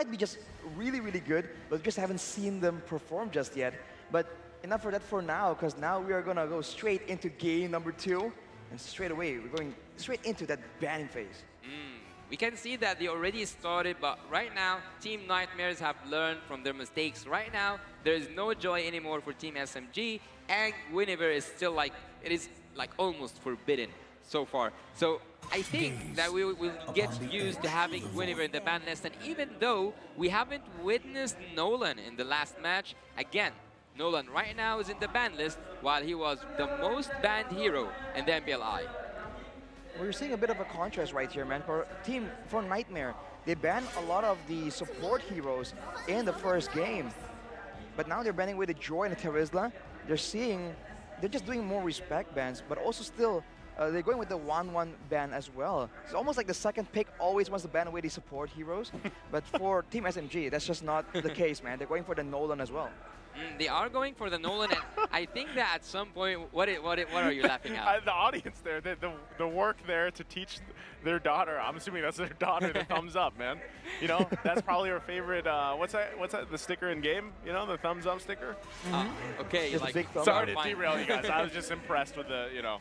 might be just really, really good, but we just haven't seen them perform just yet. But enough for that for now, because now we are going to go straight into game number 2. And straight away, we're going straight into that banning phase. We can see that they already started, but right now, Team Nightmares have learned from their mistakes. Right now, there is no joy anymore for Team SMG, and Guinevere is still like, it is like almost forbidden so far. So I think that we will get used to having Guinevere in the ban list, and even though we haven't witnessed Nolan in the last match, again, Nolan right now is in the ban list, while he was the most banned hero in the MPLI. We're seeing a bit of a contrast right here, man. For Nightmare, they banned a lot of the support heroes in the first game. But now they're banning away the Joy and the Terizla. They're just doing more respect bans, but also still, they're going with the 1-1 ban as well. It's almost like the second pick always wants to ban away the support heroes. But for Team SMG, that's just not the case, man. They're going for the Nolan as well. They are going for the Nolan, and I think that at some point, what are you laughing at? The audience there, the work there to teach their daughter, I'm assuming that's their daughter, the thumbs up, man. You know, that's probably her favorite, what's that, the sticker in game? You know, the thumbs up sticker? Okay, just like, big thumb sorry to derail you guys. I was just impressed with the, you know,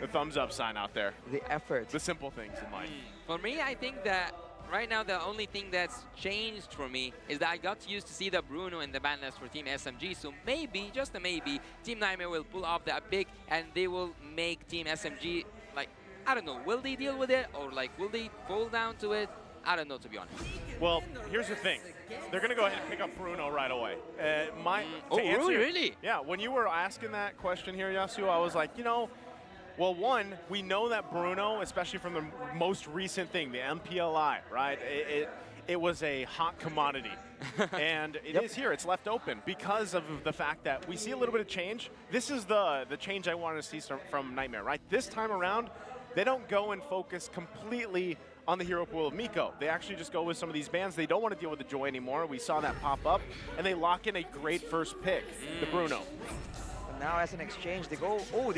the thumbs up sign out there. The effort. The simple things in life. For me, I think that right now, the only thing that's changed for me is that I got used to see the Bruno in the ban list for Team SMG. So maybe, just a maybe, Team Nightmare will pull off that pick and they will make Team SMG, like, I don't know, will they deal with it or like, will they fall down to it? I don't know, to be honest. Well, here's the thing. They're going to go ahead and pick up Bruno right away. Really? Yeah, when you were asking that question here, Yasu, I was like, you know, well, one, we know that Bruno, especially from the most recent thing, the MPLI, right? It was a hot commodity. And it is here. It's left open because of the fact that we see a little bit of change. This is the change I wanted to see from Nightmare, right? This time around, they don't go and focus completely on the hero pool of Miko. They actually just go with some of these bans. They don't want to deal with the Joy anymore. We saw that pop up. And they lock in a great first pick, the Bruno. Now as an exchange, they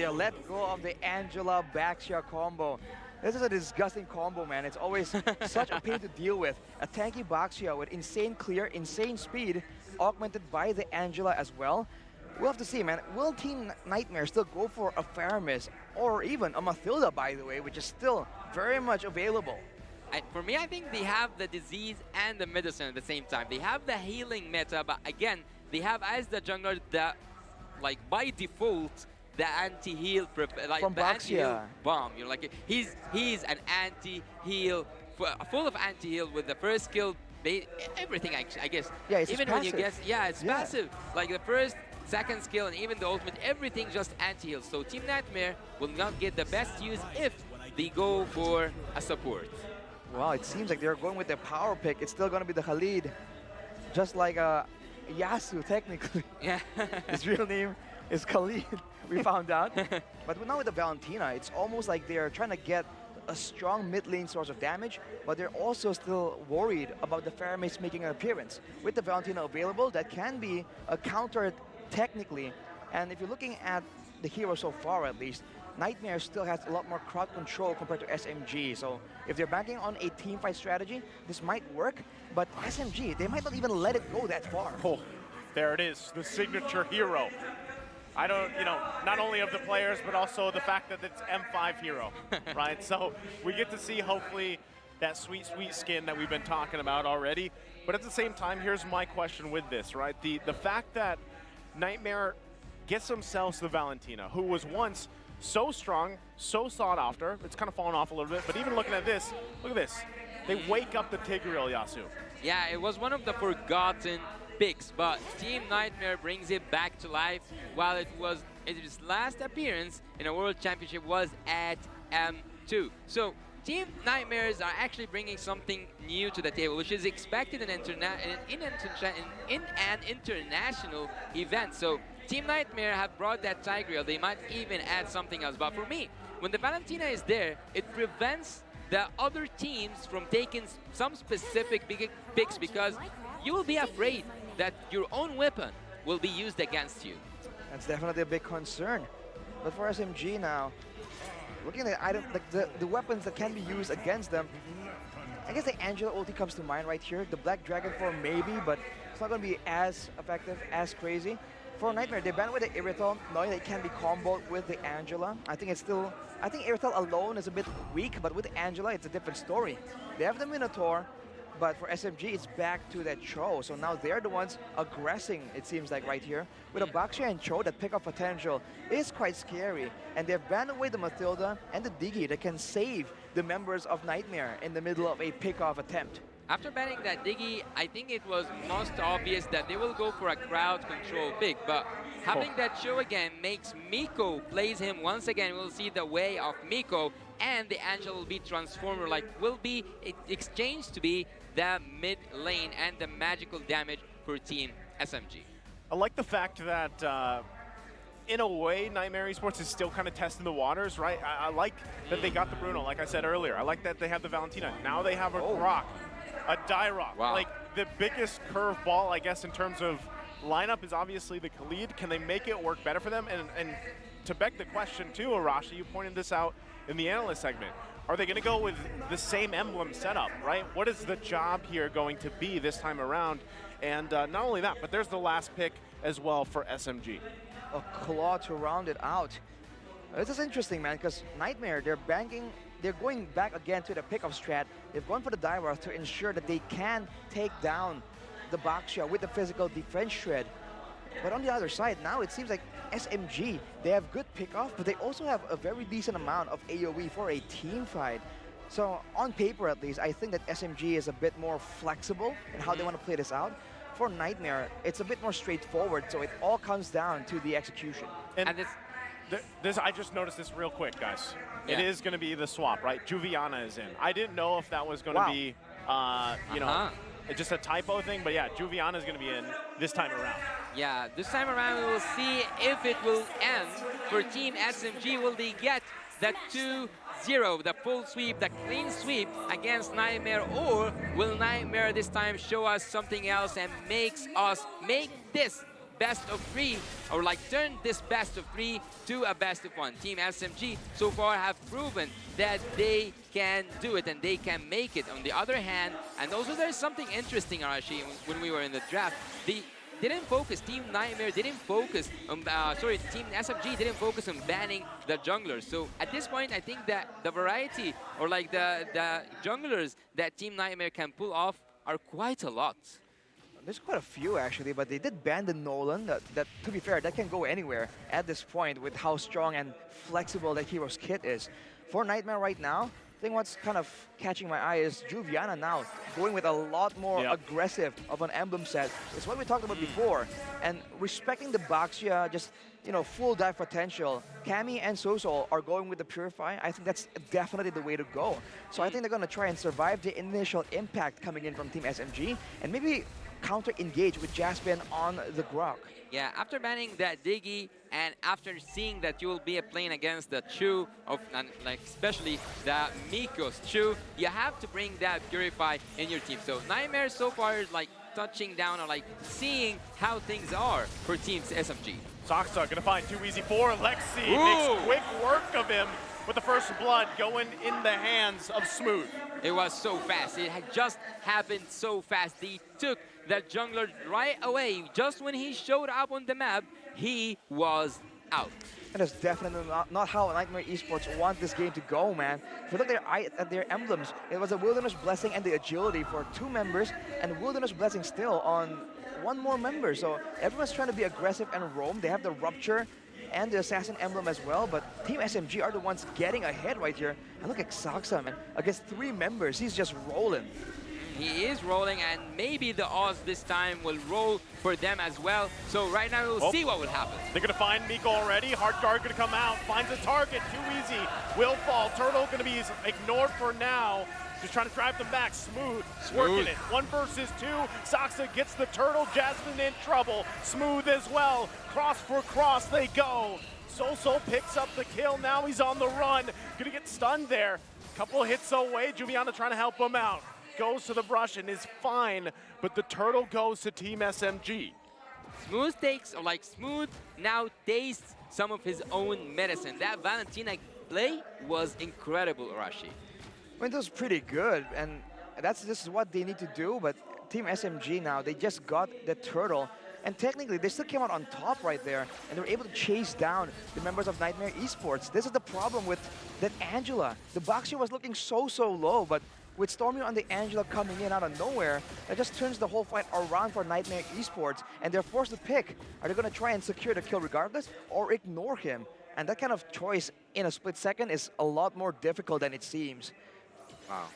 let go of the Angela Baxia combo. This is a disgusting combo, man. It's always such a pain to deal with. A tanky Baxia with insane clear, insane speed, augmented by the Angela as well. We'll have to see, man. Will Team Nightmare still go for a Faramis or even a Mathilda, by the way, which is still very much available? For me, I think they have the disease and the medicine at the same time. They have the healing meta, but again, they have as the jungler that, like by default, the anti-heal, like from the anti-heal Baxia bomb. You know, like he's an anti-heal, full of anti-heal with the first skill, everything. I guess. Yeah, it's even passive. when you guess, yeah, it's passive. Like the first, second skill, and even the ultimate, everything just anti-heal. So Team Nightmare will not get the best use if they go for a support. Wow, it seems like they're going with their power pick. It's still going to be the Khalid, just like Yasu, technically. Yeah. His real name is Khalid, we found out. But now with the Valentina, it's almost like they're trying to get a strong mid lane source of damage, but they're also still worried about the Faramis making an appearance. With the Valentina available, that can be countered technically. And if you're looking at the hero so far, at least, Nightmare still has a lot more crowd control compared to SMG. So if they're banking on a team fight strategy, this might work. But SMG, they might not even let it go that far. Oh, there it is, the signature hero. I don't, you know, not only of the players, but also the fact that it's M5 hero, right? So we get to see, hopefully, that sweet, sweet skin that we've been talking about already. But at the same time, here's my question with this, right? The fact that Nightmare gets themselves the Valentina, who was once so strong, so sought after. It's kind of fallen off a little bit, but even looking at this, look at this. They wake up the Tigreal, Yasu. Yeah, it was one of the forgotten picks, but Team Nightmare brings it back to life, while its last appearance in a World Championship was at M2. So Team Nightmares are actually bringing something new to the table, which is expected in an international event. So Team Nightmare have brought that Tigreal. They might even add something else. But for me, when the Valentina is there, it prevents the other teams from taking some specific big picks, because you will be afraid that your own weapon will be used against you. That's definitely a big concern. But for SMG now, looking at the weapons that can be used against them, I guess the Angela ulti comes to mind right here. The Black Dragon form maybe, but it's not going to be as effective, as crazy. For Nightmare, they banned with the Irithel, knowing that it can be comboed with the Angela. I think Irithel alone is a bit weak, but with Angela, it's a different story. They have the Minotaur, but for SMG, it's back to that Cho. So now they're the ones aggressing, it seems like, right here. With a Baxia and Cho, that pick-up potential is quite scary. And they've banned away the Mathilda and the Diggy that can save the members of Nightmare in the middle of a pick-off attempt. After banning that Diggy, I think it was most obvious that they will go for a crowd control pick, but having that show again makes Miko plays him once again. We'll see the way of Miko, and the Angel will be transformer, will be exchanged to be the mid lane and the magical damage for Team SMG. I like the fact that in a way, Niightmare Esports is still kind of testing the waters, right? I like that they got the Bruno, like I said earlier. I like that they have the Valentina. Now they have a Grok. A Dyrok. Wow. Like, the biggest curveball, I guess, in terms of lineup is obviously the Khalid. Can they make it work better for them? And to beg the question, too, Arashi, you pointed this out in the analyst segment. Are they going to go with the same emblem setup, right? What is the job here going to be this time around? And not only that, but there's the last pick as well for SMG. A claw to round it out. This is interesting, man, because Nightmare, they're going back again to the pick-up strat. They've gone for the Dyrok to ensure that they can take down the Baxia with the physical defense shred. But on the other side, now it seems like SMG, they have good pick-off, but they also have a very decent amount of AoE for a team fight. So on paper, at least, I think that SMG is a bit more flexible in how they want to play this out. For Nightmare, it's a bit more straightforward, so it all comes down to the execution. And this I just noticed this real quick, guys. Yeah. It is going to be the swap, right? Juviana is in. I didn't know if that was going to be, you know, just a typo thing, but yeah, Juviana is going to be in this time around. Yeah, this time around we will see if it will end for Team SMG. Will they get that 2-0, the full sweep, the clean sweep against Nightmare, or will Nightmare this time show us something else and make this best of 3, or turn this best of 3 to a best of 1. Team SMG so far have proven that they can do it and they can make it. On the other hand, and also there's something interesting, Arashi, when we were in the draft, they didn't focus, Team Nightmare didn't focus on, Team SMG didn't focus on banning the junglers. So at this point, I think that the variety, or the junglers that Team Nightmare can pull off are quite a lot. There's quite a few, actually, but they did ban the Nolan. That, to be fair, that can go anywhere at this point with how strong and flexible that hero's kit is. For Nightmare right now, I think what's kind of catching my eye is Juviana now going with a lot more aggressive of an emblem set. It's what we talked about before. And respecting the Baxia, just, full dive potential. Cammy and Soso are going with the Purify. I think that's definitely the way to go. So I think they're going to try and survive the initial impact coming in from Team SMG and maybe counter-engage with Jaspin on the Grok. Yeah, after banning that Diggy and after seeing that you will be playing against the Chu, especially the Miko's Chu, you have to bring that Purify in your team. So Nightmare so far is touching down or seeing how things are for Teams SMG. Saksa gonna find too easy for Lexi. Makes quick work of him with the first blood going in the hands of Smooth. It was so fast. It had just happened so fast. He took that jungler right away. Just when he showed up on the map, he was out. That is definitely not how Nightmare Esports want this game to go, man. If you look at their emblems, it was a Wilderness Blessing and the Agility for 2 members, and Wilderness Blessing still on 1 more member. So everyone's trying to be aggressive and roam. They have the Rupture and the Assassin emblem as well, but Team SMG are the ones getting ahead right here. And look at Saksa, man. Against 3 members, he's just rolling. He is rolling, and maybe the odds this time will roll for them as well. So right now we'll see what will happen. They're gonna find Miko already. Hard guard gonna come out, finds a target, too easy. Will fall. Turtle gonna be ignored for now. Just trying to drive them back. Smooth working it. 1 versus 2. Saksa gets the turtle. Jasmine in trouble. Smooth as well. Cross for cross they go. Soso picks up the kill. Now he's on the run. Gonna get stunned there. Couple hits away. Juviana trying to help him out. Goes to the brush and is fine, but the turtle goes to Team SMG. Smooth Smooth now tastes some of his own medicine. That Valentina play was incredible, Arashi. I mean, it was pretty good, and this is what they need to do, but Team SMG now, they just got the turtle, and technically they still came out on top right there, and they were able to chase down the members of Niightmare Esports. This is the problem with that Angela. The Boxer was looking so low, but with Stormy on the Angela coming in out of nowhere, that just turns the whole fight around for Niightmare Esports, and they're forced to pick. Are they going to try and secure the kill regardless, or ignore him? And that kind of choice in a split second is a lot more difficult than it seems. Wow.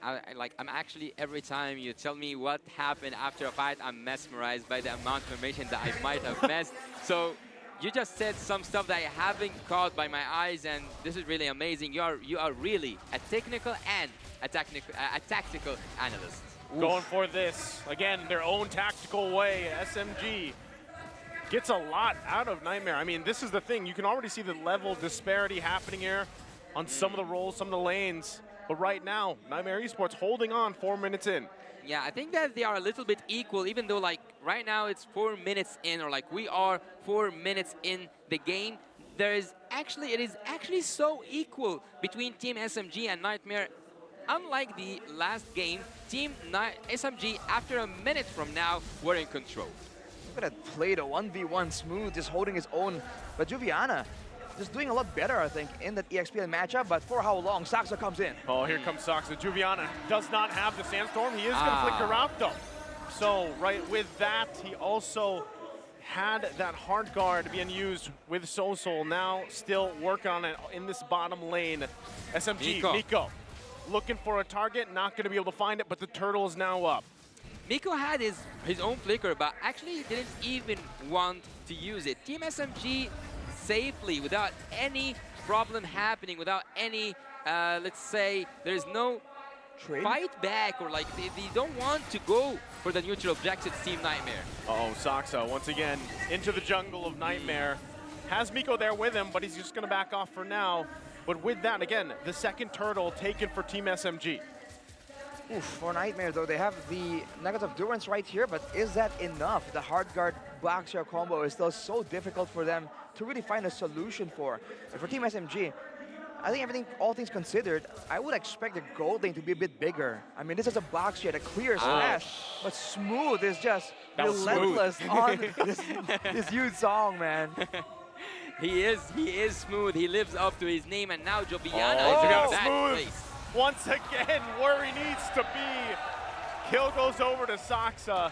I'm actually, every time you tell me what happened after a fight, I'm mesmerized by the amount of information that I might have missed. So you just said some stuff that I haven't caught by my eyes, and this is really amazing. You are really a technical and a tactical analyst. Going for this, again, their own tactical way. SMG gets a lot out of Niightmare. I mean, this is the thing. You can already see the level disparity happening here on some of the roles, some of the lanes. But right now, Niightmare Esports holding on 4 minutes in. Yeah, I think that they are a little bit equal, even though like right now it's 4 minutes in, or like we are 4 minutes in the game. It is actually so equal between Team SMG and Niightmare. Unlike the last game, Team SMG, after a minute from now, were in control. Look at that play, the 1v1 Smooth, just holding his own. But Juviana, just doing a lot better, I think, in that EXPL matchup, but for how long? Saxa comes in. Oh, here comes Saxa. Juviana does not have the Sandstorm. He is going to flick her out, though. So, right with that, he also had that hard guard being used with Sosol. Now, still working on it in this bottom lane. SMG, Miko, looking for a target, not going to be able to find it, but the turtle is now up. Miko had his own flicker, but actually didn't even want to use it. Team SMG safely, without any problem happening, without any, let's say, there's no fight back, or like they don't want to go for the neutral objective, Team Niightmare. Uh-oh, Saxa once again into the jungle of Niightmare. Has Miko there with him, but he's just going to back off for now. But with that, again, the second turtle taken for Team SMG. Oof, for Niightmare, though, they have the negative endurance right here, but is that enough? The hard guard Boxer combo is still so difficult for them to really find a solution for. And for Team SMG, I think all things considered, I would expect the gold lane to be a bit bigger. I mean, this is a Boxer, a clear smash, but Smooth is just relentless on this huge song, man. He is Smooth. He lives up to his name, and now Joviana is in that place. Once again, where he needs to be. Kill goes over to Saxa.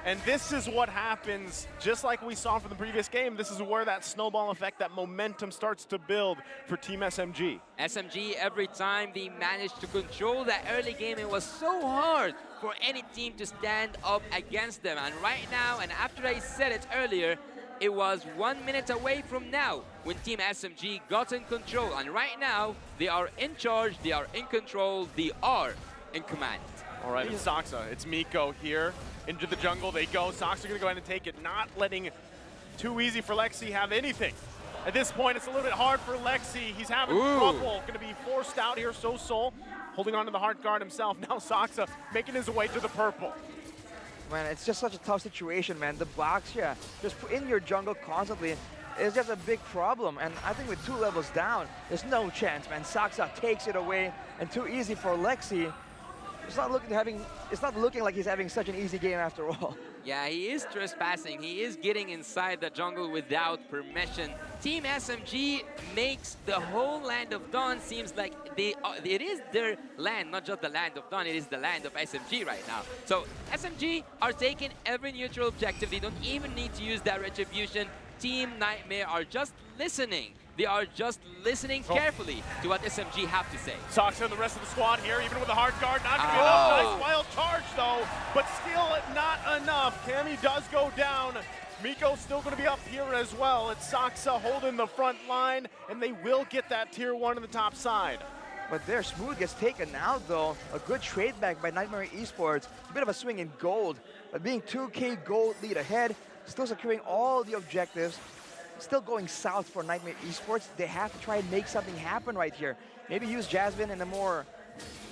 And this is what happens, just like we saw from the previous game. This is where that snowball effect, that momentum starts to build for Team SMG. SMG, every time they managed to control that early game, it was so hard for any team to stand up against them. And right now, and after I said it earlier, it was 1 minute away from now when Team SMG got in control. And right now, they are in charge, they are in control, they are in command. All right, it's Saxa. It's Miko here. Into the jungle they go. Saxa going to go ahead and take it, not letting too easy for Lexi have anything. At this point, it's a little bit hard for Lexi. He's having trouble. Going to be forced out here. Sosol holding on to the heart guard himself. Now Saxa making his way to the purple. Man, it's just such a tough situation, man. The box, yeah, just in your jungle constantly is just a big problem. And I think with 2 levels down, there's no chance, man. Saxa takes it away, and too easy for Lexi. It's not looking like he's having such an easy game after all. Yeah, he is trespassing. He is getting inside the jungle without permission. Team SMG makes the whole land of Dawn seems like it is their land, not just the land of Dawn, it is the land of SMG right now. So SMG are taking every neutral objective. They don't even need to use that retribution. Team Niightmare are just listening. They are just listening carefully to what SMG have to say. Saxa and the rest of the squad here, even with the hard guard, not going to be enough. Nice wild charge though, but still not enough. Cammy does go down. Miko's still going to be up here as well. It's Saxa holding the front line, and they will get that tier 1 on the top side. But there, Smooth gets taken out though. A good trade back by Niightmare Esports. A bit of a swing in gold, but being 2K gold lead ahead, still securing all the objectives. Still going south for Niightmare Esports. They have to try and make something happen right here. Maybe use Jasmine in a more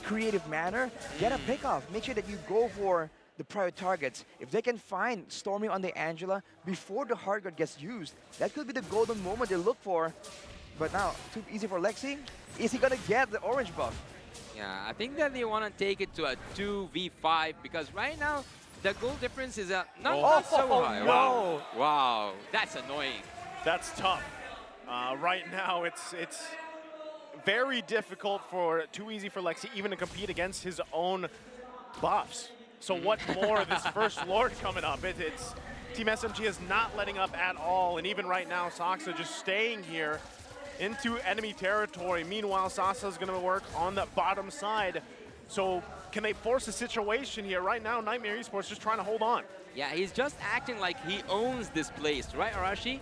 creative manner. Get a pick off. Make sure that you go for the prior targets. If they can find Stormy on the Angela before the hard guard gets used, that could be the golden moment they look for. But now, too easy for Lexi. Is he gonna get the orange buff? Yeah, I think that they want to take it to a 2v5 because right now the goal difference is not so high. no. Wow, wow, that's annoying. That's tough. Right now, it's very difficult for Too Easy for Lexi even to compete against his own buffs. So what more of this first Lord coming up? It's Team SMG is not letting up at all, and even right now, Saksa just staying here into enemy territory. Meanwhile, Sasa's going to work on the bottom side. So can they force a situation here? Right now, Niightmare Esports just trying to hold on. Yeah, he's just acting like he owns this place, right, Arashi?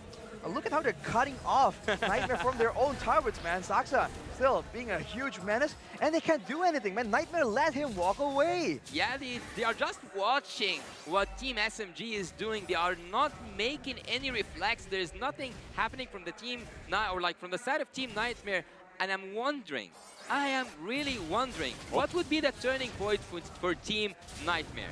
Look at how they're cutting off Nightmare from their own turrets, man. Saksa still being a huge menace, and they can't do anything, man. Nightmare let him walk away. Yeah, they are just watching what Team SMG is doing. They are not making any reflex. There's nothing happening from the team, or like from the side of Team Nightmare, and I am really wondering, what would be the turning point for Team Nightmare?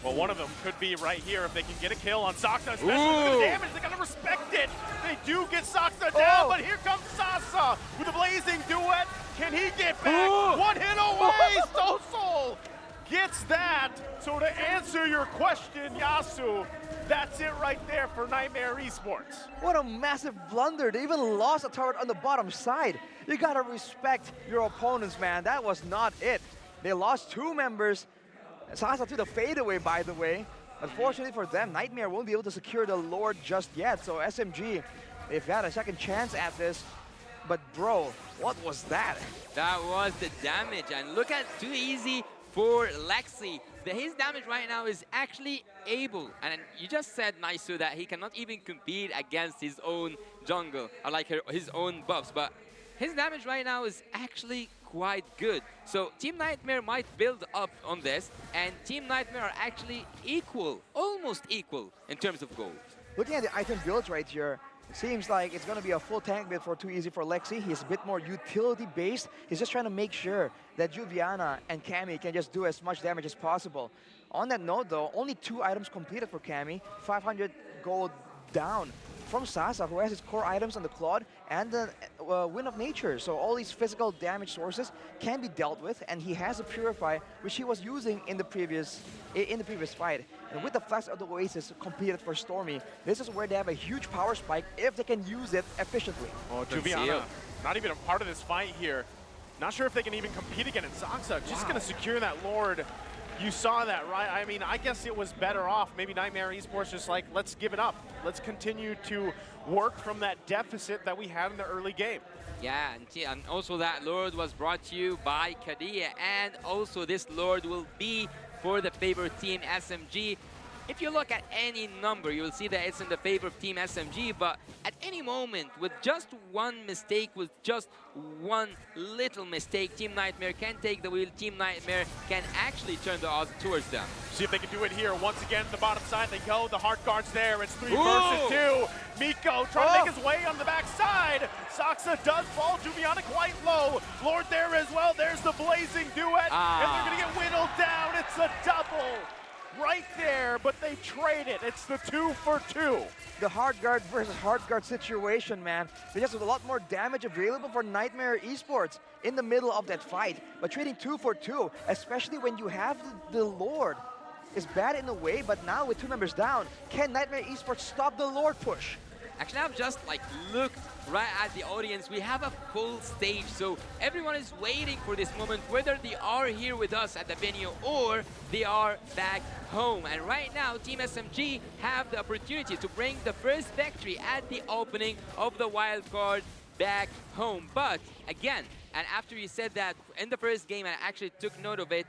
Well, one of them could be right here if they can get a kill on Saksa, especially with the damage. They gotta respect it. They do get Saksa down, but here comes Sasa with a blazing duet. Can he get back? One hit away. Soul gets that. So to answer your question, Yasu, that's it right there for Niightmare Esports. What a massive blunder. They even lost a turret on the bottom side. You gotta respect your opponents, man. That was not it. They lost 2 members. Sasa to the fadeaway, by the way. Unfortunately for them, Nightmare won't be able to secure the Lord just yet. So SMG, they've got a second chance at this. But bro, what was that? That was the damage, and look at Too Easy for Lexi. His damage right now is actually able, and you just said, Naisu, that he cannot even compete against his own jungle, or like his own buffs, but his damage right now is actually quite good. So Team Nightmare might build up on this, and Team Nightmare are actually equal, almost equal in terms of gold. Looking at the item builds right here, it seems like it's going to be a full tank build for Too Easy for Lexi. He's a bit more utility-based. He's just trying to make sure that Juviana and Cammy can just do as much damage as possible. On that note, though, only 2 items completed for Cammy, 500 gold down from Sasa, who has his core items on the Claude and the Wind of Nature. So all these physical damage sources can be dealt with, and he has a Purify, which he was using in the previous fight. And with the Flash of the Oasis completed for Stormy, this is where they have a huge power spike if they can use it efficiently. Oh, Juviana, not even a part of this fight here. Not sure if they can even compete again in Saksa. Just going to secure that Lord. You saw that, right? I mean, I guess it was better off. Maybe Niightmare Esports just like, let's give it up. Let's continue to work from that deficit that we had in the early game. Yeah, and also that Lord was brought to you by Kadia, and also this Lord will be for the favorite team, SMG. If you look at any number, you will see that it's in the favor of Team SMG, but at any moment, with just one mistake, with just one little mistake, Team Nightmare can take the wheel. Team Nightmare can actually turn the odds towards them. See if they can do it here. Once again, the bottom side they go. The heart guard's there. It's 3 versus 2. Miko trying to make his way on the backside. Saksa does fall. Juviana quite low. Lord there as well. There's the blazing duet. And they're going to get whittled down. It's a double. Right there, but they trade it. It's the 2 for 2. The hard guard versus hard guard situation, man. There's just a lot more damage available for Niightmare Esports in the middle of that fight. But trading 2 for 2, especially when you have the Lord, is bad in a way, but now with 2 members down, can Niightmare Esports stop the Lord push? Actually, I've just like looked right at the audience. We have a full stage, so everyone is waiting for this moment, whether they are here with us at the venue or they are back home. And right now, Team SMG have the opportunity to bring the first victory at the opening of the wild card back home. But again, and after you said that in the first game, and I actually took note of it,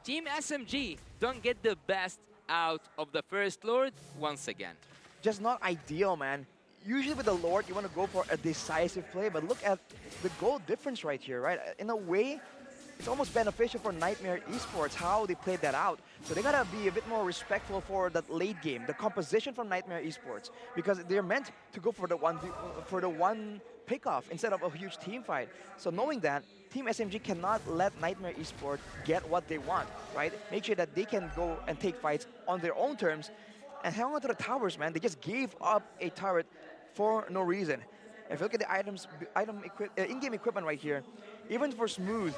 Team SMG don't get the best out of the first Lord once again. Just not ideal, man. Usually with the Lord, you want to go for a decisive play, but look at the goal difference right here, right? In a way, it's almost beneficial for Niightmare Esports how they played that out. So they gotta be a bit more respectful for that late game, the composition from Niightmare Esports, because they're meant to go for the one pickoff instead of a huge team fight. So knowing that, Team SMG cannot let Niightmare Esports get what they want, right? Make sure that they can go and take fights on their own terms and hang on to the towers, man. They just gave up a turret for no reason. If you look at the in-game equipment right here, even for Smooth,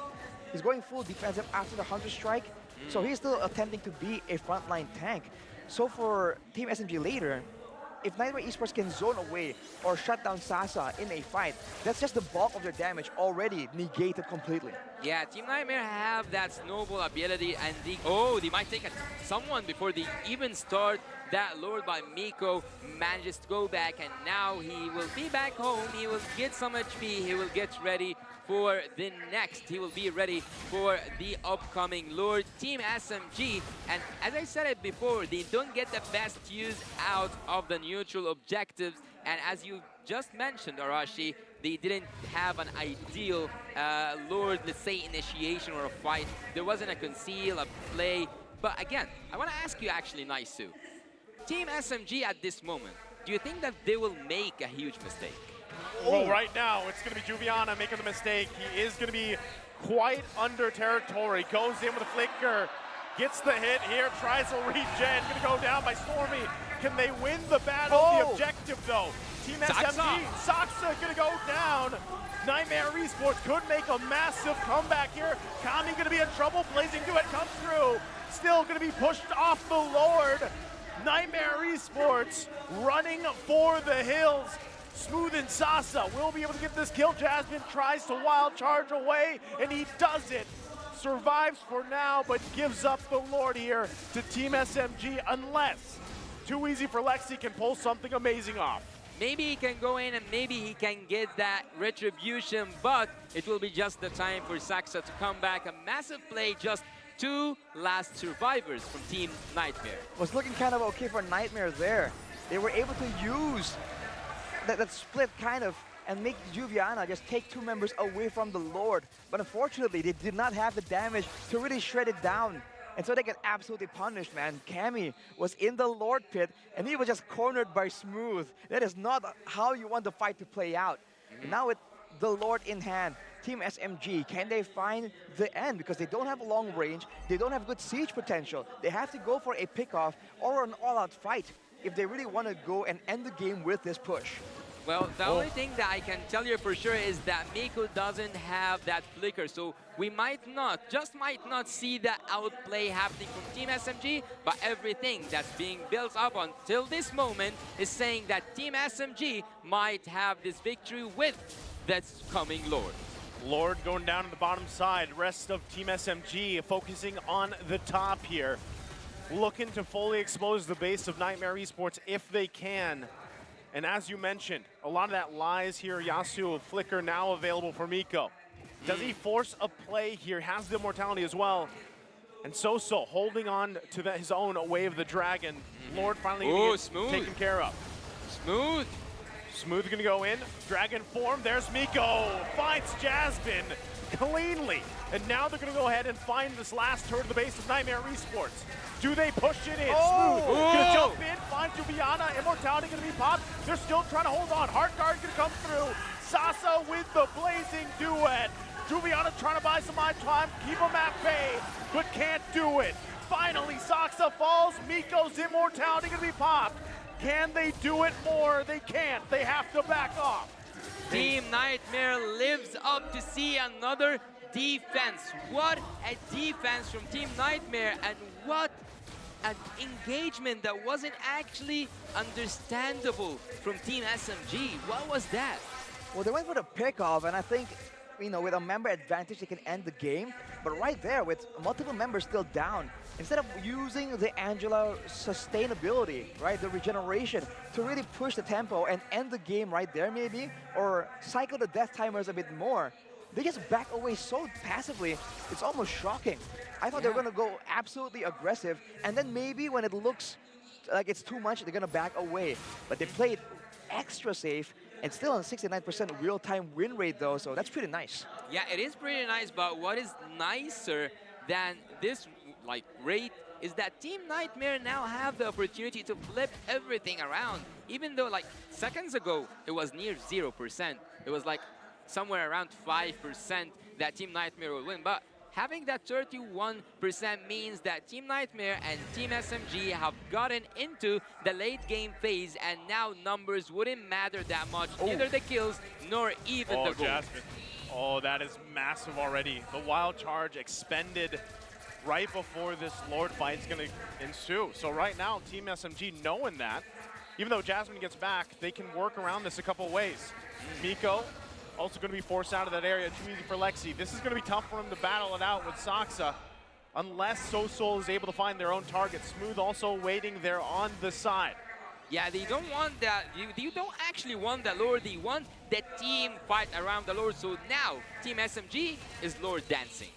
He's going full defensive after the Hunter Strike, so he's still attempting to be a frontline tank. So for Team SMG later, if Niightmare Esports can zone away or shut down Sasa in a fight, that's just the bulk of their damage already negated completely. Yeah, Team Nightmare have that snowball ability, and they might take someone before they even start. That lured by Miko manages to go back, and now he will be back home. He will get some HP. He will get ready for the next. He will be ready for the upcoming Lord. Team SMG, and as I said it before, they don't get the best use out of the neutral objectives. And as you just mentioned, Arashi, they didn't have an ideal Lord, let's say, initiation or a fight. There wasn't a conceal, a play. But again, I want to ask you actually, Naisu. Team SMG at this moment, do you think that they will make a huge mistake? Well, right now, it's going to be Juviana making the mistake. He is going to be quite under territory. Goes in with a flicker, gets the hit here, tries a regen. Going to go down by Stormy. Can they win the battle? The objective, though. Team SMG, Saksa going to go down. Niightmare Esports could make a massive comeback here. Kami going to be in trouble. Blazing Duet comes through. Still going to be pushed off the Lord. Niightmare Esports running for the hills. Smooth and Sasa will be able to get this kill. Jasmine tries to wild charge away, and he does it. Survives for now, but gives up the Lord here to Team SMG, unless Too Easy for Lexi can pull something amazing off. Maybe he can go in and maybe he can get that retribution, but it will be just the time for Saksa to come back. A massive play, just 2 last survivors from Team Nightmare. Was looking kind of okay for Nightmare there. They were able to use that split kind of and make Juviana just take 2 members away from the Lord. But unfortunately, they did not have the damage to really shred it down. And so they get absolutely punished, man. Cammy was in the Lord pit, and he was just cornered by Smooth. That is not how you want the fight to play out. And now with the Lord in hand, Team SMG, can they find the end? Because they don't have a long range, they don't have good siege potential. They have to go for a pickoff or an all-out fight if they really want to go and end the game with this push. Well, the only thing that I can tell you for sure is that Miko doesn't have that flicker, so we might not see the outplay happening from Team SMG, but everything that's being built up until this moment is saying that Team SMG might have this victory with this coming Lord. Lord going down to the bottom side. Rest of Team SMG focusing on the top here. Looking to fully expose the base of Niightmare Esports if they can. And as you mentioned, a lot of that lies here. Yasuo, Flicker now available for Miko. Does he force a play here? Has the immortality as well. And Soso holding on to his own Way of the Dragon. Lord finally taken care of. Smooth. Smooth gonna go in. Dragon form. There's Miko. Finds Jasmine cleanly. And now they're gonna go ahead and find this last turret of the base of Niightmare Esports. Do they push it in? Smooth gonna jump in, find Juviana. Immortality gonna be popped. They're still trying to hold on. Heart Guard gonna come through. Sasa with the Blazing Duet. Juviana trying to buy some time, keep him at bay, but can't do it. Finally, Saksa falls. Miko's immortality gonna be popped. Can they do it more? They can't. They have to back off. Team Nightmare lives up to see another defense. What a defense from Team Nightmare, and what an engagement that wasn't actually understandable from Team SMG. What was that? Well, they went for the pickoff, and I think, you know, with a member advantage, they can end the game. But right there, with multiple members still down, instead of using the Angela sustainability, right, the regeneration, to really push the tempo and end the game right there maybe, or cycle the death timers a bit more, they just back away so passively, it's almost shocking. I thought they were going to go absolutely aggressive, and then maybe when it looks like it's too much, they're going to back away. But they played extra safe, and still on 69% real-time win rate though, so that's pretty nice. Yeah, it is pretty nice, but what is nicer than this rate is that Team Nightmare now have the opportunity to flip everything around. Even though seconds ago, it was near 0%. It was somewhere around 5% that Team Nightmare will win. But having that 31% means that Team Nightmare and Team SMG have gotten into the late game phase, and now numbers wouldn't matter that much, neither the kills nor even the goals. Jasmine. Oh, that is massive already. The wild charge expended right before this Lord fight is going to ensue. So right now, Team SMG knowing that, even though Jasmine gets back, they can work around this a couple ways. Miko also going to be forced out of that area. Too easy for Lexi. This is going to be tough for him to battle it out with Saksa, unless SoSoul is able to find their own target. Smooth also waiting there on the side. Yeah, they don't want that. You don't actually want the Lord. They want the team fight around the Lord. So now, Team SMG is Lord dancing.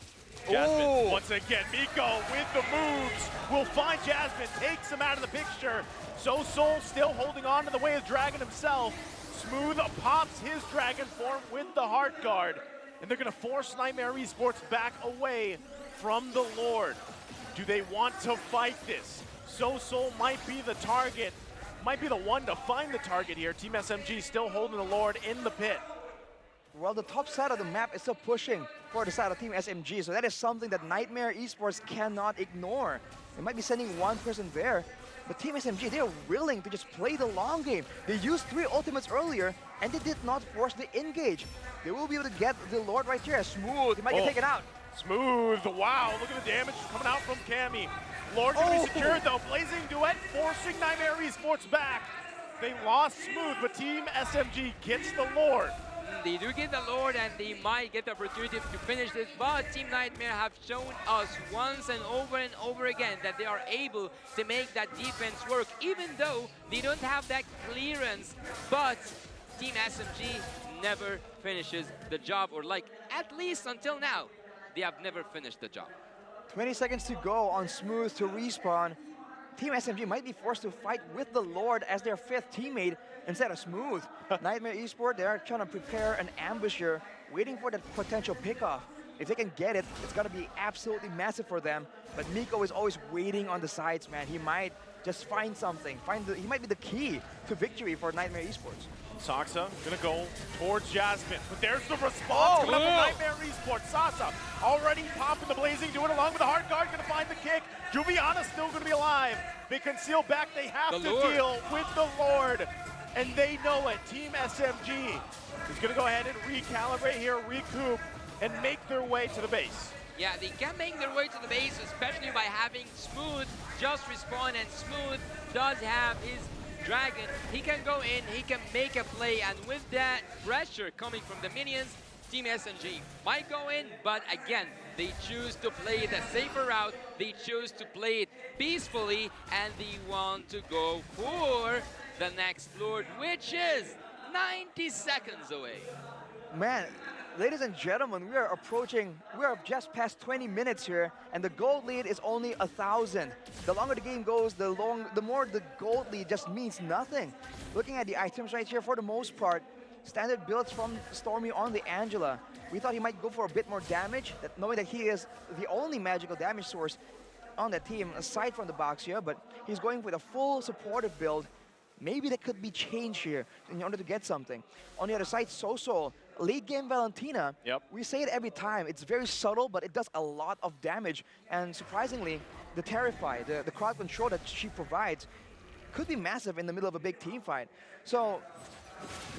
Jasmine, once again, Miko with the moves will find Jasmine, takes him out of the picture. SoSoul still holding on to the way of Dragon himself. Smooth pops his Dragon form with the Heart Guard, and they're gonna force Niightmare Esports back away from the Lord. Do they want to fight this? SoSoul might be the target, might be the one to find the target here. Team SMG still holding the Lord in the pit. Well, the top side of the map is still pushing for the side of Team SMG, so that is something that Niightmare Esports cannot ignore. They might be sending one person there, but Team SMG, they are willing to just play the long game. They used 3 ultimates earlier, and they did not force the engage. They will be able to get the Lord right here. Smooth, he might get taken out. Smooth, wow, look at the damage coming out from Cammy. Lord gonna be secured though, Blazing Duet forcing Niightmare Esports back. They lost Smooth, but Team SMG gets the Lord. They do get the Lord, and they might get the opportunity to finish this, but Team Niightmare have shown us once and over again that they are able to make that defense work, even though they don't have that clearance. But Team SMG never finishes the job, or like, at least until now, they have never finished the job. 20 seconds to go on Smooth to respawn. Team SMG might be forced to fight with the Lord as their 5th teammate instead of Smooth. Niightmare Esports, they're trying to prepare an ambush here, waiting for that potential pickoff. If they can get it, it's gonna be absolutely massive for them. But Miko is always waiting on the sides, man. He might just find something. He might be the key to victory for Niightmare Esports. Saksa gonna go towards Jasmine, but there's the response coming up from Niightmare Esports. Saksa already popping the Blazing, doing along with the Heart Guard, gonna find the kick. Juviana still gonna be alive. They conceal back, they have to deal with the Lord, and they know it. Team SMG is gonna go ahead and recalibrate here, recoup, and make their way to the base. Yeah, they can make their way to the base, especially by having Smooth just respawn, and Smooth does have his Dragon. He can go in, he can make a play, and with that pressure coming from the minions, Team SMG might go in, but again, they choose to play the safer route, they choose to play it peacefully, and they want to go for the next Lord, which is 90 seconds away. Man, ladies and gentlemen, we are just past 20 minutes here, and the gold lead is only 1,000. The longer the game goes, the more the gold lead just means nothing. Looking at the items right here, for the most part, standard builds from Stormy on the Angela. We thought he might go for a bit more damage, knowing that he is the only magical damage source on that team, aside from the box here, but he's going with a full supportive build. Maybe that could be changed here in order to get something. On the other side, SoSoul, late game Valentina, we say it every time, it's very subtle, but it does a lot of damage. And surprisingly, the Terrify, the crowd control that she provides, could be massive in the middle of a big team fight. So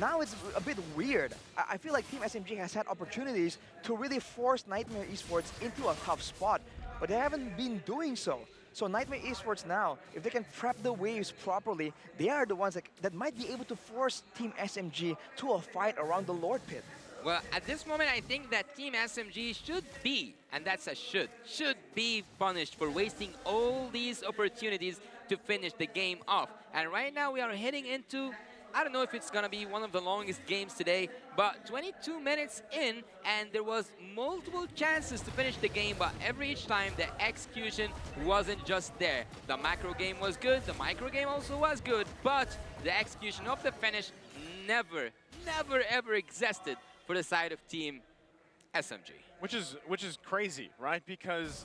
now it's a bit weird. I feel like Team SMG has had opportunities to really force Niightmare Esports into a tough spot, but they haven't been doing so. So Niightmare Esports now, if they can prep the waves properly, they are the ones that might be able to force Team SMG to a fight around the Lord Pit. Well, at this moment, I think that Team SMG should be, and that's a should be punished for wasting all these opportunities to finish the game off. And right now, we are heading into, I don't know if it's gonna be one of the longest games today, but 22 minutes in, and there was multiple chances to finish the game, but each time the execution wasn't just there. The macro game was good, the micro game also was good, but the execution of the finish never ever existed for the side of Team SMG. Which is crazy, right? Because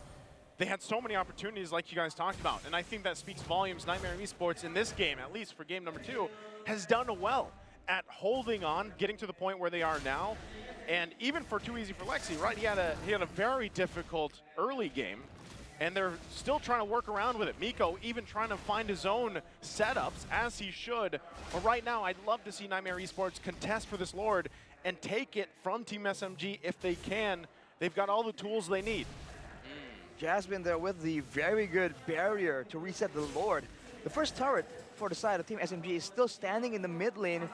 they had so many opportunities like you guys talked about, and I think that speaks volumes. Niightmare Esports in this game, at least for game number 2, has done well at holding on, getting to the point where they are now. And even for Too Easy for Lexi, right? He had a very difficult early game, and they're still trying to work around with it. Miko even trying to find his own setups, as he should. But right now, I'd love to see Niightmare Esports contest for this Lord and take it from Team SMG if they can. They've got all the tools they need. Jasmine there with the very good barrier to reset the Lord. The first turret for the side of Team SMG is still standing in the mid lane.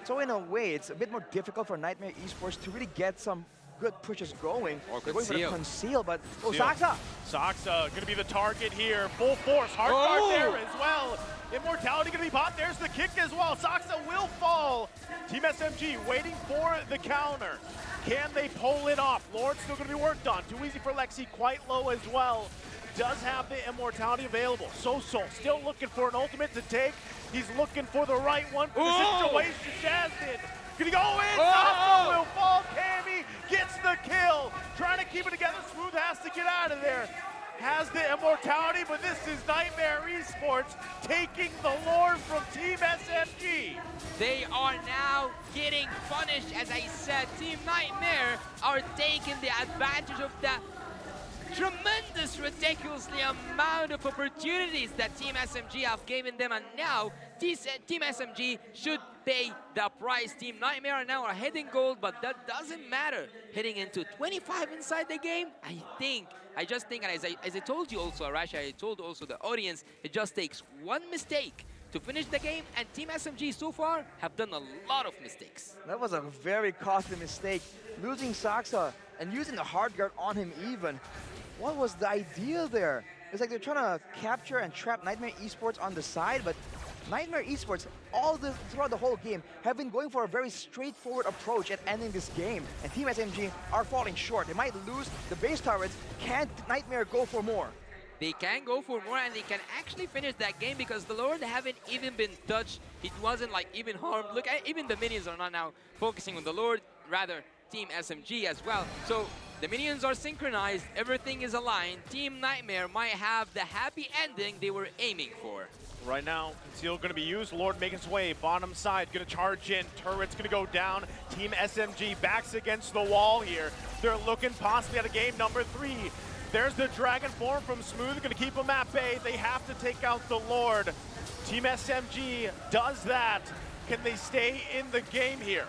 So in a way, it's a bit more difficult for Niightmare Esports to really get some good pushes going. Or They're going for the conceal, but Conceal. Saxa! Saxa gonna be the target here. Full force, hard guard there as well. Immortality gonna be popped. There's the kick as well. Saxa will fall. Team SMG waiting for the counter. Can they pull it off? Lord's still gonna be worked on. Too easy for Lexi, quite low as well. Does have the immortality available. Soul still looking for an ultimate to take. He's looking for the right one for the situation. Jasmine gonna go in. Saxa will fall. Cammy gets the kill. Trying to keep it together. Smooth has to get out of there. Has the immortality, but this is Niightmare Esports taking the Lord from Team SMG. They are now getting punished. As I said, Team Niightmare are taking the advantage of the tremendous, ridiculously amount of opportunities that Team SMG have given them, and now Team SMG should pay the price. Team Niightmare now are heading gold, but that doesn't matter. Heading into 25 inside the game, I just think, and as I told you also, Arash, I told also the audience, it just takes one mistake to finish the game, and Team SMG so far have done a lot of mistakes. That was a very costly mistake. Losing Saxa and using the hard guard on him even. What was the idea there? It's like they're trying to capture and trap Niightmare Esports on the side, but Niightmare Esports, throughout the whole game, have been going for a very straightforward approach at ending this game. And Team SMG are falling short. They might lose the base turrets. Can't Niightmare go for more? They can go for more, and they can actually finish that game because the Lord haven't even been touched. It wasn't like even harmed. Look, even the minions are not now focusing on the Lord, rather Team SMG as well. So the minions are synchronized, everything is aligned. Team Niightmare might have the happy ending they were aiming for. Right now, Conceal gonna be used. Lord making his way, bottom side, gonna charge in. Turret's gonna go down. Team SMG backs against the wall here. They're looking possibly at a game number 3. There's the Dragon form from Smooth, gonna keep him at bay. They have to take out the Lord. Team SMG does that. Can they stay in the game here?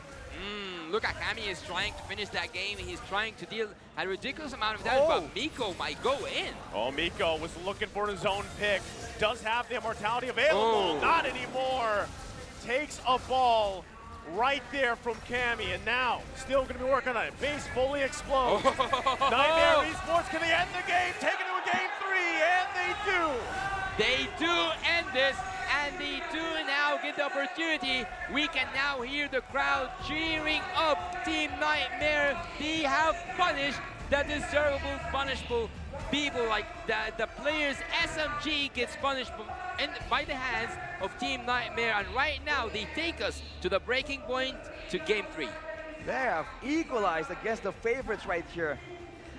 Look at Cammy is trying to finish that game. He's trying to deal a ridiculous amount of damage, but Miko might go in. Oh, Miko was looking for his own pick. Does have the immortality available. Not anymore. Takes a ball right there from Cammy, and now still going to be working on it. Base fully explodes. Niightmare Esports, can they end the game? Take it to a game 3, and they do. They do end this, and they do now get the opportunity. We can now hear the crowd cheering up Team Niightmare. They have punished the deservable, punishable people, like the players. SMG gets punished by the hands of Team Niightmare, and right now they take us to the breaking point to game 3. They have equalized against the favorites right here.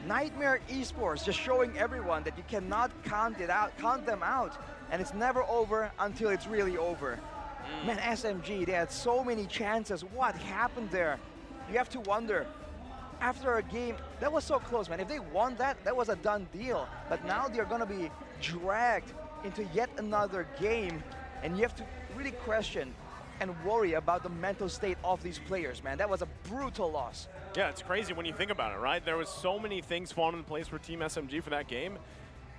Niightmare Esports just showing everyone that you cannot count them out, and it's never over until it's really over. Man, SMG, they had so many chances. What happened there? You have to wonder. After a game, that was so close, man. If they won that, that was a done deal. But now they're gonna be dragged into yet another game, and you have to really question and worry about the mental state of these players, man. That was a brutal loss. Yeah, it's crazy when you think about it, right? There was so many things falling in place for Team SMG for that game,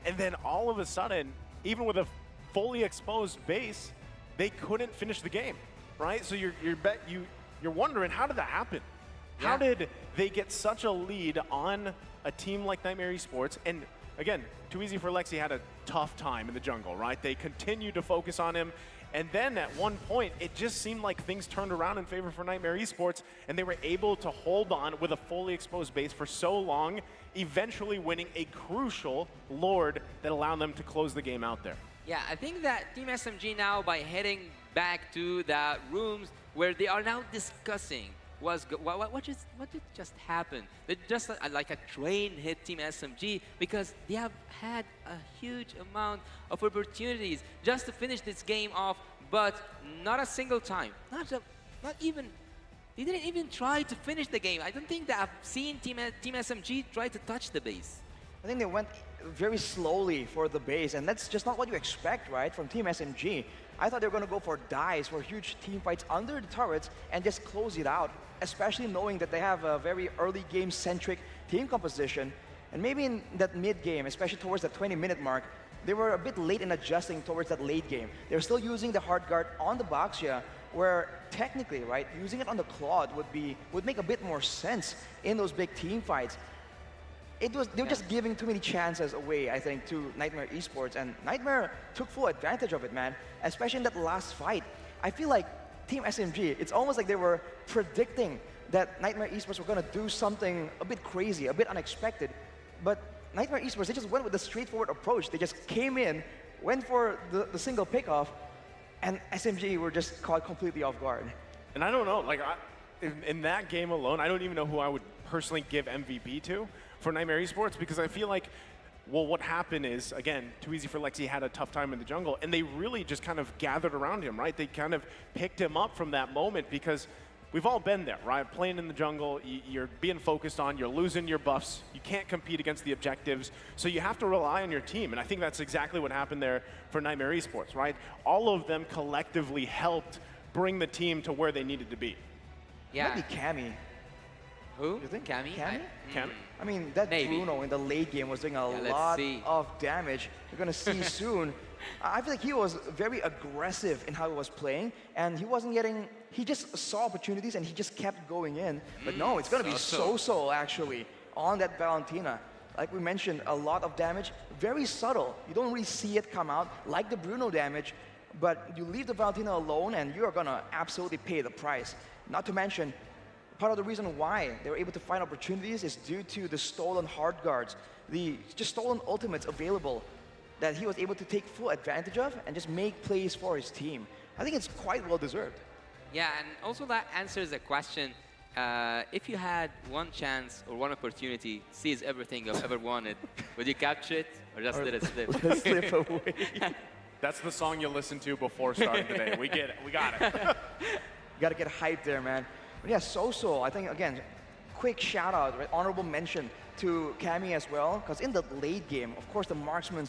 and then all of a sudden, even with a fully exposed base, they couldn't finish the game, right? So you're wondering, how did that happen? Yeah. How did they get such a lead on a team like Niightmare Esports? And again, Too Easy for Lexi had a tough time in the jungle, right? They continued to focus on him. And then at one point, it just seemed like things turned around in favor for Niightmare Esports, and they were able to hold on with a fully exposed base for so long, eventually winning a crucial Lord that allowed them to close the game out there. Yeah, I think that Team SMG now, by heading back to the rooms where they are now discussing what did just happen. It just like a train hit Team SMG, because they have had a huge amount of opportunities just to finish this game off, but not a single time. Not even. They didn't even try to finish the game. I don't think that I've seen Team SMG try to touch the base. I think they went very slowly for the base, and that's just not what you expect, right, from Team SMG. I thought they were going to go for dives, for huge team fights under the turrets, and just close it out, especially knowing that they have a very early game-centric team composition. And maybe in that mid-game, especially towards the 20-minute mark, they were a bit late in adjusting towards that late game. They were still using the hard guard on the Baxia, where technically, right, using it on the Claude would make a bit more sense in those big team fights. They were just giving too many chances away, I think, to Niightmare Esports, and Niightmare took full advantage of it, man. Especially in that last fight. I feel like Team SMG, it's almost like they were predicting that Niightmare Esports were going to do something a bit crazy, a bit unexpected. But Niightmare Esports, they just went with the straightforward approach. They just came in, went for the single pickoff, and SMG were just caught completely off guard. And I don't know, like, in that game alone, I don't even know who I would personally give MVP to for Niightmare Esports, because I feel like, well, what happened is, again, Too Easy for Lexi had a tough time in the jungle, and they really just kind of gathered around him, right? They kind of picked him up from that moment, because we've all been there, right? Playing in the jungle, you're being focused on, you're losing your buffs, you can't compete against the objectives, so you have to rely on your team, and I think that's exactly what happened there for Niightmare Esports, right? All of them collectively helped bring the team to where they needed to be. Yeah. Maybe Cammy. Who? You think? Cammy? Cammy? Cammy? I mean, that Maybe. Bruno in the late game was doing a let's lot see. of damage. You're going to see soon. I feel like he was very aggressive in how he was playing, and he wasn't getting, he just saw opportunities and he just kept going in. But no, it's going to be so actually on that Valentina. Like we mentioned, a lot of damage, very subtle. You don't really see it come out like the Bruno damage, but you leave the Valentina alone and you are going to absolutely pay the price. Not to mention, part of the reason why they were able to find opportunities is due to the stolen hard guards, the just stolen ultimates available that he was able to take full advantage of and just make plays for his team. I think it's quite well deserved. Yeah, and also that answers the question, if you had one chance or one opportunity, seize everything you've ever wanted, would you capture it or just let it slip? Just slip away. That's the song you listen to before starting today. We get it. We got it. You got to get hyped there, man. But yeah, So, I think, again, quick shout out, right? Honorable mention to Cammy as well, because in the late game, of course, the marksmen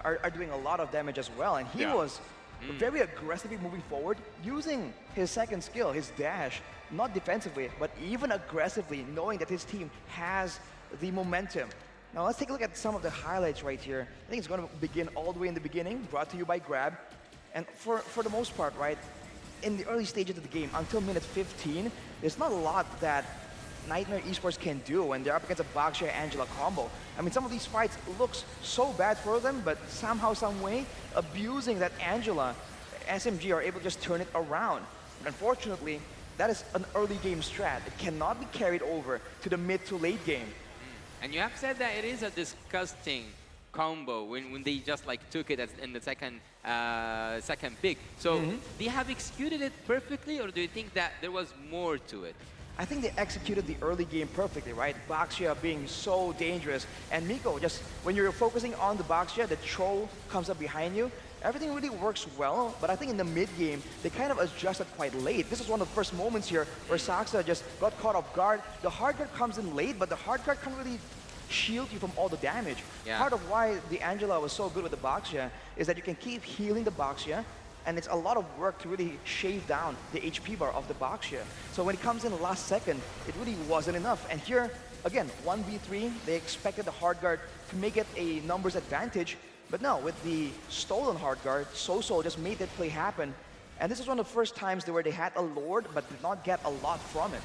are doing a lot of damage as well, and he was very aggressively moving forward, using his second skill, his dash, not defensively, but even aggressively, knowing that his team has the momentum. Now let's take a look at some of the highlights right here. I think it's going to begin all the way in the beginning, brought to you by Grab. And for the most part, right, in the early stages of the game, until minute 15, there's not a lot that Niightmare Esports can do when they're up against a Baxia-Angela combo. I mean, some of these fights looks so bad for them, but somehow, some way, abusing that Angela, SMG are able to just turn it around. Unfortunately, that is an early game strat. It cannot be carried over to the mid to late game. And you have said that it is a disgusting combo when they just like took it as in the second pick. So they have executed it perfectly, or do you think that there was more to it? I think they executed the early game perfectly, right? Baxia being so dangerous, and Miko, just when you're focusing on the Baxia, the troll comes up behind you. Everything really works well, but I think in the mid game, they kind of adjusted quite late. This is one of the first moments here where Saksa just got caught off guard. The hard guard comes in late, but the hard guard can't really shield you from all the damage. Yeah. Part of why the Angela was so good with the Baxia is that you can keep healing the Baxia, and it's a lot of work to really shave down the HP bar of the Baxia. So when it comes in the last second, it really wasn't enough. And here, again, 1v3, they expected the hard guard to make it a numbers advantage, but no, with the stolen hard guard, So just made that play happen. And this is one of the first times where they had a Lord, but did not get a lot from it.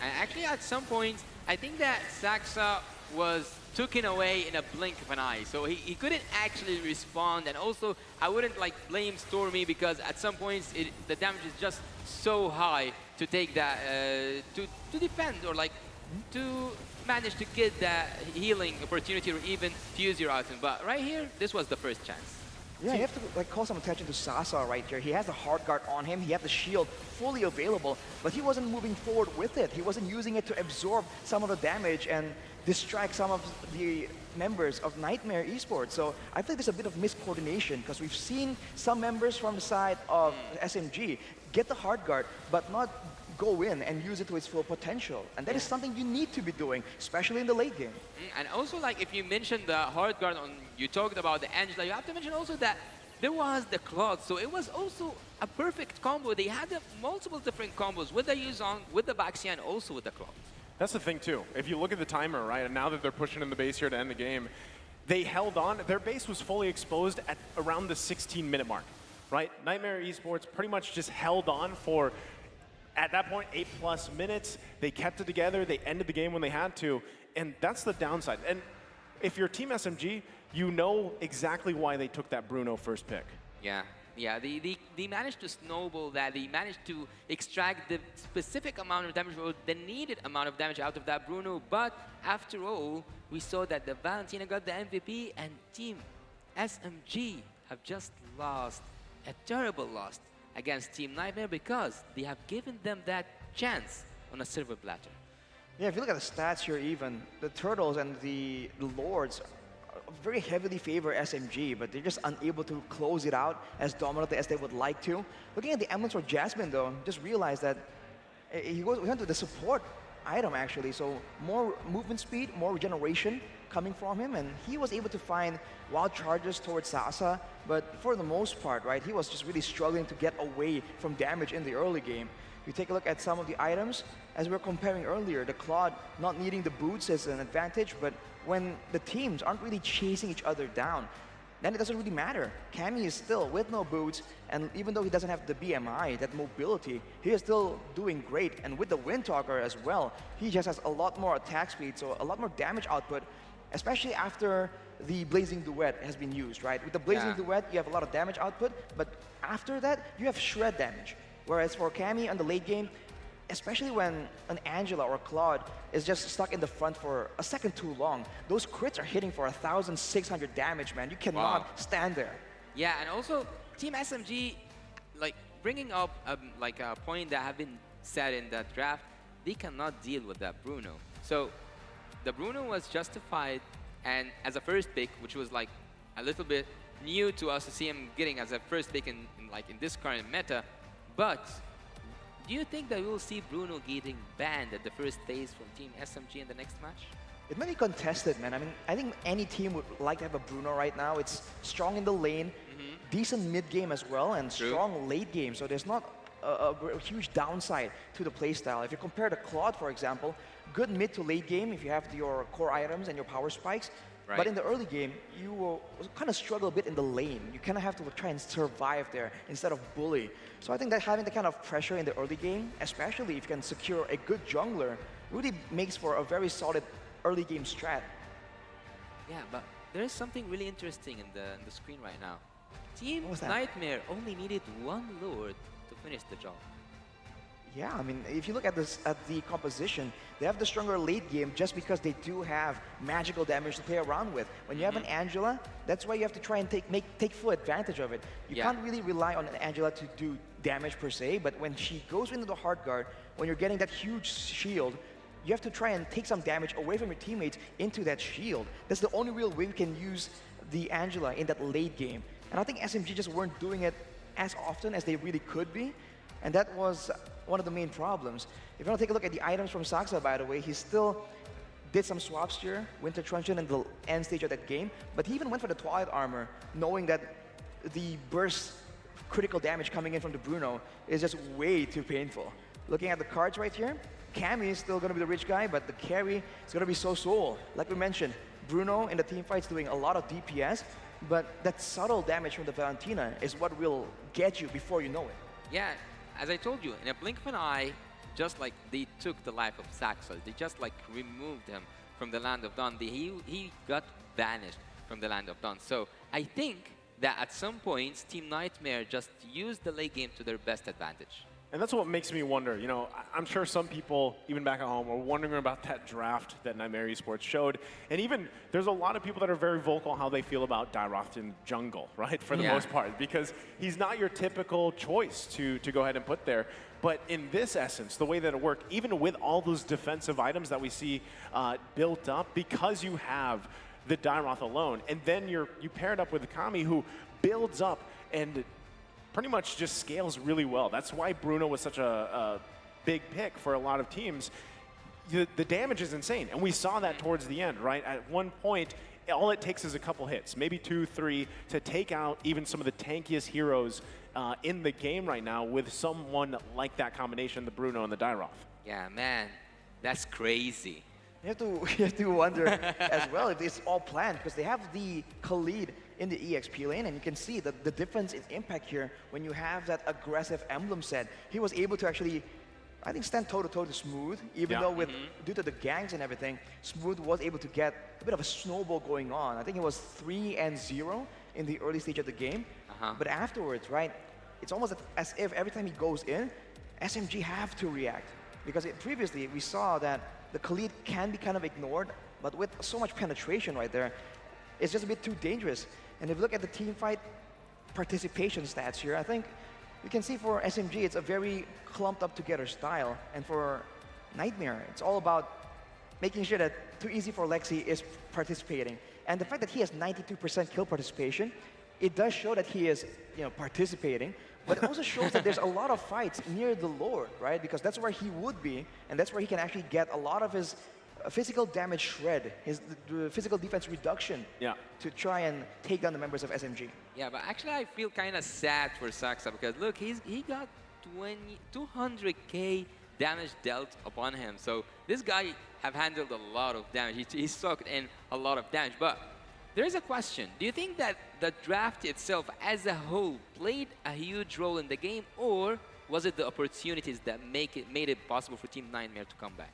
And actually, at some point, I think that Saksa was taken away in a blink of an eye. So he couldn't actually respond. And also, I wouldn't like blame Stormy, because at some points, the damage is just so high to take that, to defend, or like to manage to get that healing opportunity, or even fuse your item. But right here, this was the first chance. Yeah, you have to like call some attention to Sasa right here. He has the hard guard on him. He has the shield fully available, but he wasn't moving forward with it. He wasn't using it to absorb some of the damage and distract some of the members of Niightmare Esports. So I think there's a bit of miscoordination, because we've seen some members from the side of SMG get the hard guard, but not go in and use it to its full potential. And that is something you need to be doing, especially in the late game. And also, like, if you mentioned the hard guard on, you talked about the Angela, you have to mention also that there was the Claude, so it was also a perfect combo. They had multiple different combos with the Yuzong, with the Baxia, and also with the Claude. That's the thing, too. If you look at the timer, right, and now that they're pushing in the base here to end the game, they held on. Their base was fully exposed at around the 16-minute mark, right? Niightmare Esports pretty much just held on for, at that point, 8+ minutes. They kept it together. They ended the game when they had to, and that's the downside. And if you're Team SMG, you know exactly why they took that Bruno first pick. Yeah, they managed to snowball that. They managed to extract the specific amount of damage, or the needed amount of damage out of that Bruno. But after all, we saw that the Valentina got the MVP, and Team SMG have just lost, a terrible loss against Team Nightmare, because they have given them that chance on a silver platter. Yeah, if you look at the stats here even, the Turtles and the Lords very heavily favor SMG, but they're just unable to close it out as dominantly as they would like to. Looking at the emblems for Jasmine, though, just realized that he went to the support item, actually. So more movement speed, more regeneration coming from him, and he was able to find wild charges towards Sasa, but for the most part, right, he was just really struggling to get away from damage in the early game. You take a look at some of the items, as we were comparing earlier, the Claude not needing the boots is an advantage, but when the teams aren't really chasing each other down, then it doesn't really matter. Cammy is still with no boots, and even though he doesn't have the BMI, that mobility, he is still doing great. And with the Windtalker as well, he just has a lot more attack speed, so a lot more damage output, especially after the Blazing Duet has been used, right? With the Blazing Duet, you have a lot of damage output, but after that, you have shred damage. Whereas for Cammy on the late game, especially when an Angela or Claude is just stuck in the front for a second too long, those crits are hitting for 1,600 damage, man. You cannot stand there. Yeah, and also Team SMG, like, bringing up like a point that have been said in that draft, they cannot deal with that Bruno. So the Bruno was justified, and as a first pick, which was like a little bit new to us to see him getting as a first pick in this current meta. But do you think that we will see Bruno getting banned at the first phase from Team SMG in the next match? It may be contested, man. I mean, I think any team would like to have a Bruno right now. It's strong in the lane, decent mid game as well, and strong late game. So there's not a huge downside to the playstyle. If you compare to Claude, for example, good mid to late game if you have your core items and your power spikes. But in the early game, you will kind of struggle a bit in the lane. You kind of have to try and survive there instead of bully. So I think that having the kind of pressure in the early game, especially if you can secure a good jungler, really makes for a very solid early game strat. Yeah, but there is something really interesting in the screen right now. Team Nightmare only needed one Lord to finish the job. Yeah, I mean, if you look at this at the composition, they have the stronger late game just because they do have magical damage to play around with. When you have an Angela, that's why you have to try and take full advantage of it. You can't really rely on an Angela to do damage per se, but when she goes into the hard guard, when you're getting that huge shield, you have to try and take some damage away from your teammates into that shield. That's the only real way we can use the Angela in that late game. And I think SMG just weren't doing it as often as they really could be, and that was one of the main problems. If you want to take a look at the items from Saksa, by the way, he still did some swaps here, Winter Truncheon in the end stage of that game, but he even went for the Twilight Armor, knowing that the burst critical damage coming in from the Bruno is just way too painful. Looking at the cards right here, Cammy is still going to be the rich guy, but the carry is going to be So. Like we mentioned, Bruno in the team fight's doing a lot of DPS, but that subtle damage from the Valentina is what will get you before you know it. Yeah, as I told you, in a blink of an eye, just like they took the life of Saxos, they just like removed him from the Land of Dawn. He got banished from the Land of Dawn. So I think that at some points, Team Nightmare just used the late game to their best advantage. And that's what makes me wonder. You know, I'm sure some people, even back at home, are wondering about that draft that Niightmare Esports showed. And even there's a lot of people that are very vocal how they feel about Dairoth in jungle, right, for the most part, because he's not your typical choice to go ahead and put there. But in this essence, the way that it worked, even with all those defensive items that we see built up, because you have the Dairoth alone, and then you pair it up with the Kami, who builds up and pretty much just scales really well. That's why Bruno was such a big pick for a lot of teams, the damage is insane. And we saw that towards the end, right? At one point, all it takes is a couple hits, maybe 2, 3, to take out even some of the tankiest heroes in the game right now with someone like that combination, the Bruno and the Dairoth. Yeah, man, that's crazy. You have to wonder as well if it's all planned, because they have the Khalid in the EXP lane, and you can see the difference in impact here when you have that aggressive emblem set. He was able to actually, I think, stand toe-to-toe to Smooth, even though due to the gangs and everything, Smooth was able to get a bit of a snowball going on. I think it was 3-0 in the early stage of the game. But afterwards, right, it's almost as if every time he goes in, SMG have to react. Because previously, we saw that the Khalid can be kind of ignored, but with so much penetration right there, it's just a bit too dangerous. And if you look at the team fight participation stats here, I think you can see for SMG, it's a very clumped up together style. And for Niightmare, it's all about making sure that Too Easy for Lexi is participating. And the fact that he has 92% kill participation, it does show that he is, participating. But it also shows that there's a lot of fights near the Lord, right? Because that's where he would be, and that's where he can actually get a lot of his physical damage shred, his physical defense reduction to try and take down the members of SMG. Yeah, but actually I feel kind of sad for Saksa because look, he got 200k damage dealt upon him. So this guy have handled a lot of damage. He sucked in a lot of damage. But there is a question. Do you think that the draft itself as a whole played a huge role in the game, or was it the opportunities that made it possible for Team Nightmare to come back?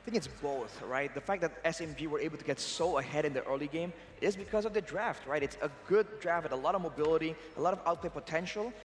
I think it's both, right? The fact that SMG were able to get so ahead in the early game is because of the draft, right? It's a good draft with a lot of mobility, a lot of outplay potential,